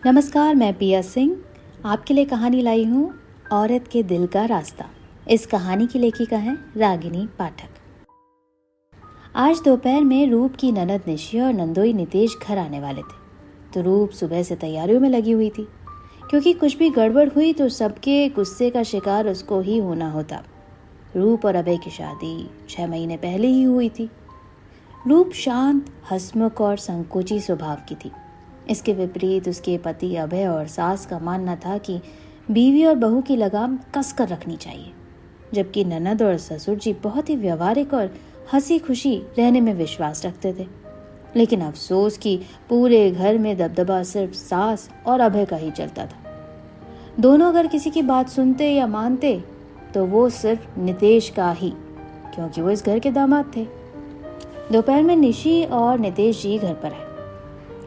नमस्कार, मैं पिया सिंह आपके लिए कहानी लाई हूँ औरत के दिल का रास्ता। इस कहानी की लेखिका है रागिनी पाठक। आज दोपहर में रूप की ननद निशी और नंदोई नितेश घर आने वाले थे, तो रूप सुबह से तैयारियों में लगी हुई थी, क्योंकि कुछ भी गड़बड़ हुई तो सबके गुस्से का शिकार उसको ही होना होता। रूप और अभय की शादी 6 महीने पहले ही हुई थी। रूप शांत, हंसमुख और संकोची स्वभाव की थी। इसके विपरीत उसके पति अभय और सास का मानना था कि बीवी और बहू की लगाम कस कर रखनी चाहिए, जबकि ननद और ससुर जी बहुत ही व्यवहारिक और हंसी खुशी रहने में विश्वास रखते थे। लेकिन अफसोस कि पूरे घर में दबदबा सिर्फ सास और अभय का ही चलता था। दोनों अगर किसी की बात सुनते या मानते तो वो सिर्फ नितेश का ही, क्योंकि वो इस घर के दामाद थे। दोपहर में निशी और नितेश जी घर पर आए।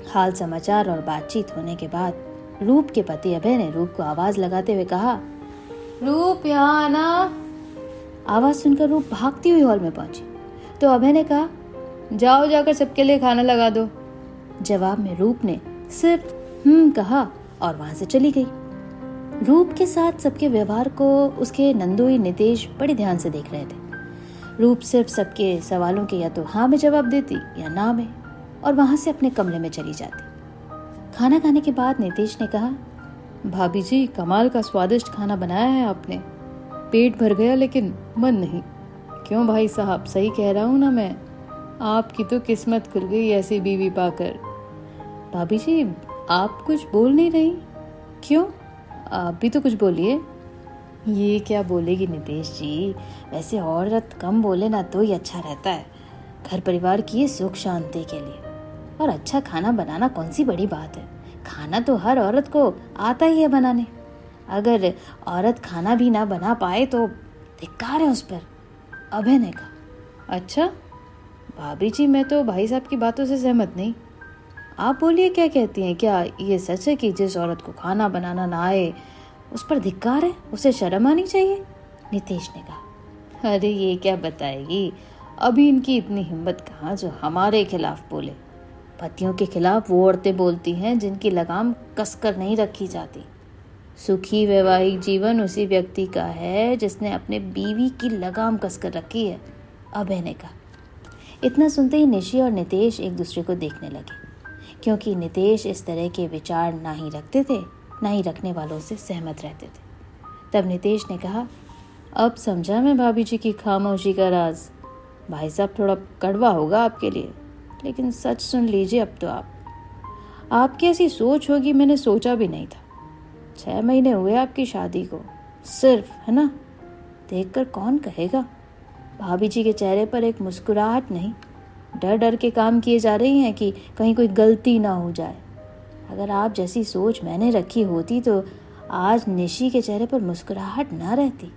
हाल समाचार और बातचीत होने के बाद रूप के पति अभय ने रूप को आवाज लगाते हुए कहा, रूप यहाँ आना। आवाज सुनकर रूप भागती हुई हॉल में पहुंची तो अभय ने कहा, जाओ जाकर सबके लिए खाना लगा दो। जवाब में रूप ने सिर्फ कहा और वहां से चली गई। रूप के साथ सबके व्यवहार को उसके नंदोई नितेश बड़े ध्यान से देख रहे थे। रूप सिर्फ सबके सवालों के या तो हाँ में जवाब देती या ना में, और वहां से अपने कमरे में चली जाती। खाना खाने के बाद नितेश ने कहा, भाभी जी, कमाल का स्वादिष्ट खाना बनाया है आपने। पेट भर गया लेकिन मन नहीं। क्यों भाई साहब, सही कह रहा हूं ना मैं? आपकी तो किस्मत खुल गई ऐसी बीवी पाकर। भाभी जी, आप कुछ बोल नहीं रही, क्यों? आप भी तो कुछ बोलिए। ये क्या बोलेगी नितेश जी, वैसे औरत कम बोले ना तो ही अच्छा रहता है, घर परिवार की सुख शांति के लिए। और अच्छा खाना बनाना कौन सी बड़ी बात है, खाना तो हर औरत को आता ही है बनाने। अगर औरत खाना भी ना बना पाए तो धिक्कार है उस पर, अभय ने कहा। अच्छा भाभी जी, मैं तो भाई साहब की बातों से सहमत नहीं। आप बोलिए, क्या कहती हैं? क्या ये सच है कि जिस औरत को खाना बनाना ना आए उस पर धिक्कार है, उसे शर्म आनी चाहिए? नितेश ने कहा। अरे ये क्या बताएगी, अभी इनकी इतनी हिम्मत कहाँ जो हमारे खिलाफ बोले। पतियों के खिलाफ वो औरतें बोलती हैं जिनकी लगाम कसकर नहीं रखी जाती। सुखी वैवाहिक जीवन उसी व्यक्ति का है जिसने अपने बीवी की लगाम कसकर रखी है, अभय ने कहा। इतना सुनते ही निशी और नितेश एक दूसरे को देखने लगे, क्योंकि नितेश इस तरह के विचार ना ही रखते थे, ना ही रखने वालों से सहमत रहते थे। तब नितेश ने कहा, अब समझा मैं भाभी जी की खामोशी का राज। भाई साहब, थोड़ा कड़वा होगा आपके लिए, लेकिन सच सुन लीजिए। अब तो आपकी ऐसी सोच होगी मैंने सोचा भी नहीं था। 6 महीने हुए आपकी शादी को सिर्फ, है ना? देखकर कौन कहेगा? भाभी जी के चेहरे पर एक मुस्कुराहट नहीं, डर डर के काम किए जा रही हैं कि कहीं कोई गलती ना हो जाए। अगर आप जैसी सोच मैंने रखी होती तो आज निशी के चेहरे पर मुस्कुराहट ना रहती।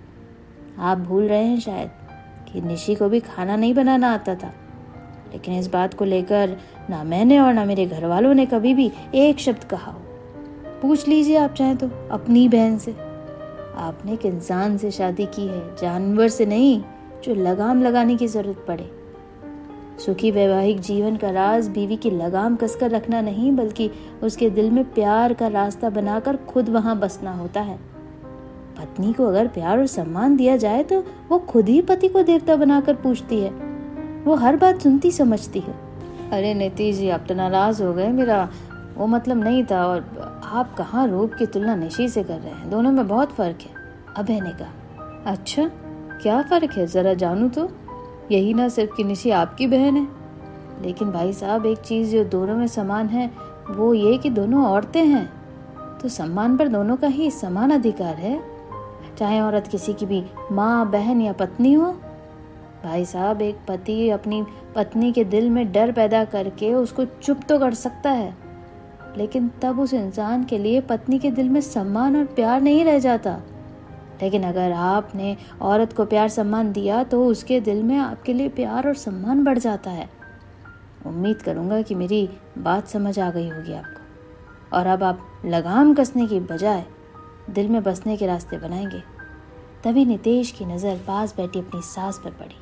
आप भूल रहे हैं शायद कि निशी को भी खाना नहीं बनाना आता था, लेकिन इस बात को लेकर ना मैंने और ना मेरे घर वालों ने कभी भी एक शब्द कहा हो। पूछ लीजिए आप चाहें तो अपनी बहन से। आपने एक इंसान से शादी की है, जानवर से नहीं जो लगाम लगाने की जरूरत पड़े। सुखी वैवाहिक जीवन का राज बीवी की लगाम कसकर रखना नहीं, बल्कि उसके दिल में प्यार का रास्ता बनाकर खुद वहां बसना होता है। पत्नी को अगर प्यार और सम्मान दिया जाए तो वो खुद ही पति को देवता बनाकर पूछती है। वो हर बात सुनती समझती है। अरे नितीश जी, आप तो नाराज हो गए, मेरा वो मतलब नहीं था। और आप कहाँ रूप की तुलना निशी से कर रहे हैं, दोनों में बहुत फर्क है, अभय ने कहा। अच्छा, क्या फर्क है, जरा जानूं तो। यही ना सिर्फ कि निशी आपकी बहन है, लेकिन भाई साहब एक चीज जो दोनों में समान है वो ये कि दोनों औरतें हैं, तो सम्मान पर दोनों का ही समान अधिकार है, चाहे औरत किसी की भी माँ, बहन या पत्नी हो। भाई साहब, एक पति अपनी पत्नी के दिल में डर पैदा करके उसको चुप तो कर सकता है, लेकिन तब उस इंसान के लिए पत्नी के दिल में सम्मान और प्यार नहीं रह जाता। लेकिन अगर आपने औरत को प्यार सम्मान दिया तो उसके दिल में आपके लिए प्यार और सम्मान बढ़ जाता है। उम्मीद करूंगा कि मेरी बात समझ आ गई होगी आपको, और अब आप लगाम कसने की बजाय दिल में बसने के रास्ते बनाएंगे। तभी नितेश की नज़र पास बैठी अपनी सास पर पड़ी।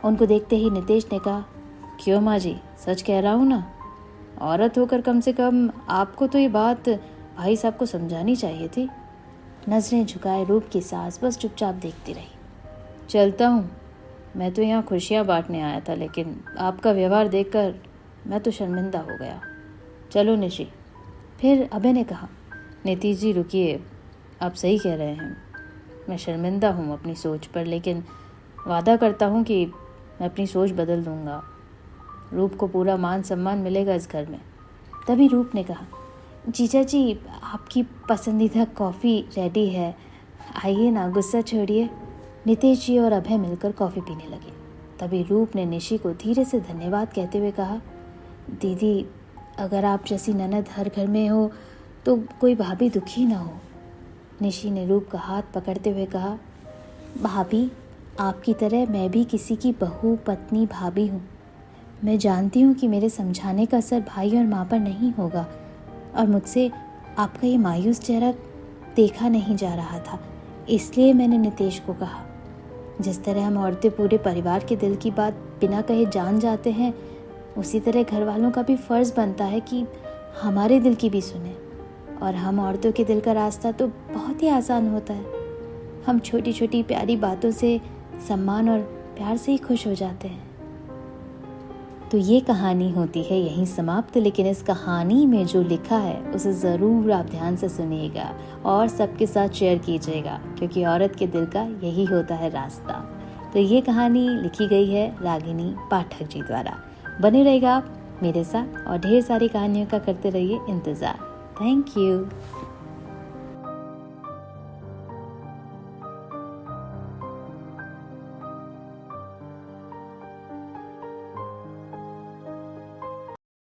उनको देखते ही नितेश ने कहा, क्यों माँ जी, सच कह रहा हूँ ना? औरत होकर कम से कम आपको तो ये बात भाई साहब को समझानी चाहिए थी। नजरें झुकाए रूप की सास बस चुपचाप देखती रही। चलता हूँ, मैं तो यहाँ खुशियाँ बांटने आया था, लेकिन आपका व्यवहार देखकर मैं तो शर्मिंदा हो गया। चलो निशी। फिर अभय ने कहा, नीतीश जी रुकिए, आप सही कह रहे हैं, मैं शर्मिंदा हूँ अपनी सोच पर, लेकिन वादा करता हूँ कि मैं अपनी सोच बदल दूँगा। रूप को पूरा मान सम्मान मिलेगा इस घर में। तभी रूप ने कहा, जीजा जी आपकी पसंदीदा कॉफ़ी रेडी है, आइए ना, गुस्सा छोड़िए। नितेश जी और अभय मिलकर कॉफ़ी पीने लगे। तभी रूप ने निशी को धीरे से धन्यवाद कहते हुए कहा, दीदी अगर आप जैसी ननद हर घर में हो तो कोई भाभी दुखी ना हो। निशी ने रूप का हाथ पकड़ते हुए कहा, भाभी आपकी तरह मैं भी किसी की बहू पत्नी भाभी हूँ। मैं जानती हूँ कि मेरे समझाने का असर भाई और माँ पर नहीं होगा, और मुझसे आपका ये मायूस चेहरा देखा नहीं जा रहा था, इसलिए मैंने नितेश को कहा। जिस तरह हम औरतें पूरे परिवार के दिल की बात बिना कहे जान जाते हैं, उसी तरह घर वालों का भी फ़र्ज़ बनता है कि हमारे दिल की भी सुने। और हम औरतों के दिल का रास्ता तो बहुत ही आसान होता है। हम छोटी छोटी प्यारी बातों से, सम्मान और प्यार से ही खुश हो जाते हैं। तो ये कहानी होती है यहीं समाप्त, लेकिन इस कहानी में जो लिखा है उसे ज़रूर आप ध्यान से सुनिएगा और सबके साथ शेयर कीजिएगा, क्योंकि औरत के दिल का यही होता है रास्ता। तो ये कहानी लिखी गई है रागिनी पाठक जी द्वारा। बने रहेगा आप मेरे साथ और ढेर सारी कहानियों का करते रहिए इंतज़ार। Thank you.